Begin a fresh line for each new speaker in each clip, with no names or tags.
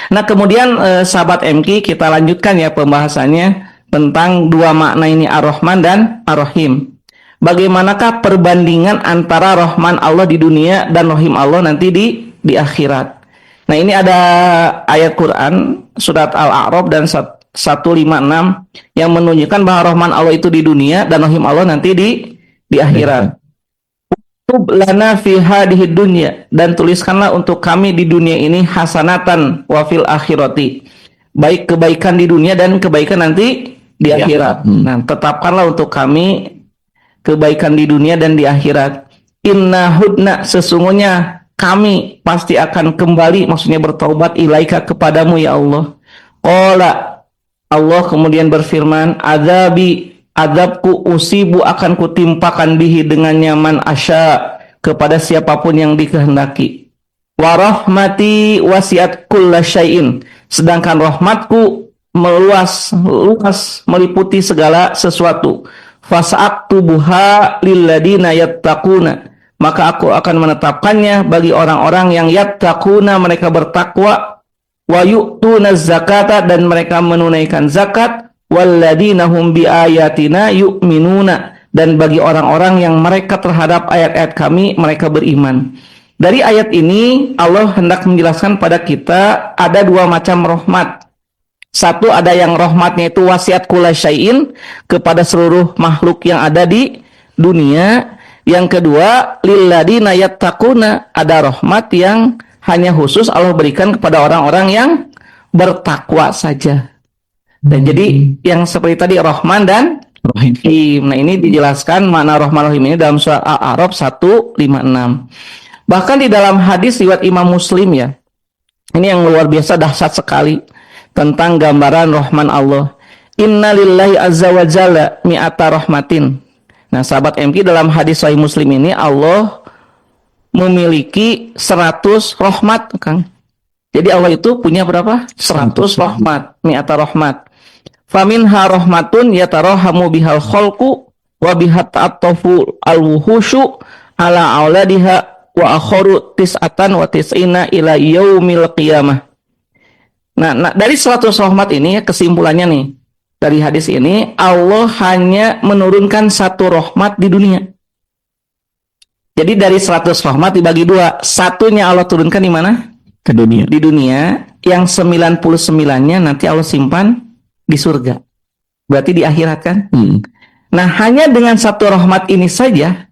Nah, kemudian sahabat MQ, kita lanjutkan ya pembahasannya tentang dua makna ini, Ar-Rahman dan Ar-Rahim. Bagaimanakah perbandingan antara Rahman Allah di dunia dan Rahim Allah nanti di akhirat? Nah, ini ada ayat Quran surat Al-A'raf dan 156 yang menunjukkan bahwa Rahman Allah itu di dunia dan Rahim Allah nanti di akhirat. Tub lana fi hadhihi dunya, dan tuliskanlah untuk kami di dunia ini hasanatan wa fil akhirati, baik kebaikan di dunia dan kebaikan nanti di akhirat. Nah, tetapkanlah untuk kami kebaikan di dunia dan di akhirat. Inna hudna, sesungguhnya kami pasti akan kembali, maksudnya bertaubat, ilaika, kepadamu ya Allah. Qala, Allah kemudian berfirman, azabku usibu, akan kutimpakan bihi dengan nyaman, asya, kepada siapapun yang dikehendaki. Wa rahmati wasiat kulla syai'in, sedangkan rahmatku meluas meliputi segala sesuatu. Fasa'aktubuha lilladina yattaquna, maka aku akan menetapkannya bagi orang-orang yang yattaquna, mereka bertakwa, wa yu'tuna zakata, dan mereka menunaikan zakat, walladina hum biayatina yu'minuna, dan bagi orang-orang yang mereka terhadap ayat-ayat kami mereka beriman. Dari ayat ini Allah hendak menjelaskan pada kita ada dua macam rahmat. Satu, ada yang rahmatnya itu wasiat kulla syai'in, kepada seluruh makhluk yang ada di dunia. Yang kedua, lilladina yattaquna, ada rahmat yang hanya khusus Allah berikan kepada orang-orang yang bertakwa saja. Dan jadi yang seperti tadi Rahman dan Rahim. Nah, ini dijelaskan makna Rahman Rahim ini dalam surah Al-A'raf 156. Bahkan di dalam hadis riwayat Imam Muslim ya, ini yang luar biasa dahsyat sekali tentang gambaran Rahman Allah. Inna lillahi azza wa jalla mi'ata rahmatin. Nah, sahabat MQ, dalam hadis Sahih Muslim ini Allah memiliki 100 rahmat, Kang. Jadi Allah itu punya berapa? 100 rahmat, mi'ata rahmat. Faminha rahmatun yatarahamu bihal khalqu wa bihat ta'attafu al-wuhushu ala auladiha wa akharu tis'atan wa tis'ina ila yaumil qiyamah. Nah, dari 100 rahmat ini ya, kesimpulannya nih dari hadis ini, Allah hanya menurunkan 1 rahmat di dunia. Jadi dari 100 rahmat dibagi 2, satunya Allah turunkan di mana?
Ke dunia.
Di dunia, yang 99-nya nanti Allah simpan di surga. Berarti di akhirat kan? Nah, hanya dengan 1 rahmat ini saja,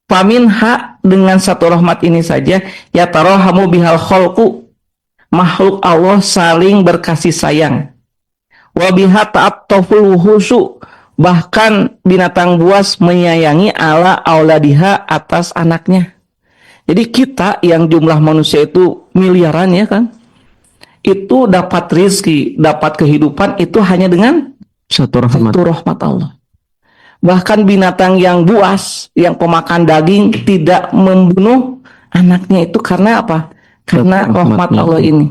faminha, dengan 1 rahmat ini saja, ya tarahamu bihal khalqu, makhluk Allah saling berkasih sayang. Wa biha ta'attaful wuhushu, bahkan binatang buas menyayangi ala auladiha, atas anaknya. Jadi kita yang jumlah manusia itu miliaran ya kan, itu dapat rizki, dapat kehidupan itu hanya dengan 1 rahmat Allah. Bahkan binatang yang buas, yang pemakan daging, tidak membunuh anaknya itu karena apa? Karena rahmat Allah ini.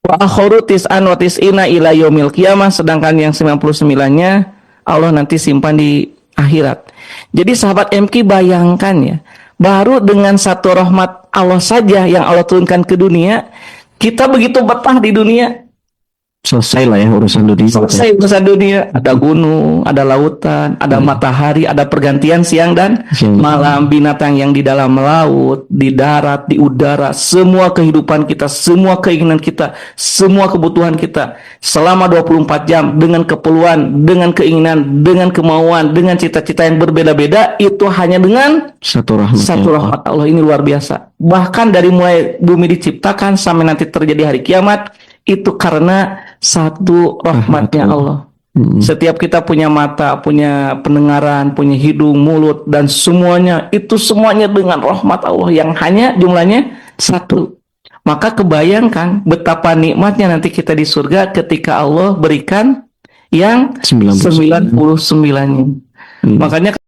Wa akharu tis'an wa tis'ina ila yaumil qiyamah, sedangkan yang 99-nya Allah nanti simpan di akhirat. Jadi sahabat MQ, bayangkan ya, baru dengan 1 rahmat Allah saja yang Allah turunkan ke dunia, kita begitu betah di dunia.
Selesai lah ya urusan dunia.
Selesai urusan dunia. Ada gunung, ada lautan, ada matahari, ada pergantian siang dan malam, binatang yang di dalam laut, di darat, di udara, semua kehidupan kita, semua keinginan kita, semua kebutuhan kita selama 24 jam dengan keperluan, dengan keinginan, dengan kemauan, dengan cita-cita yang berbeda-beda, itu hanya dengan 1 rahmat Allah. Ini luar biasa. Bahkan dari mulai bumi diciptakan sampai nanti terjadi hari kiamat, itu karena 1 rahmatnya Allah. Setiap kita punya mata, punya pendengaran, punya hidung, mulut, dan semuanya, itu semuanya dengan rahmat Allah yang hanya jumlahnya 1. Maka kebayangkan betapa nikmatnya nanti kita di surga ketika Allah berikan yang 99-nya. Makanya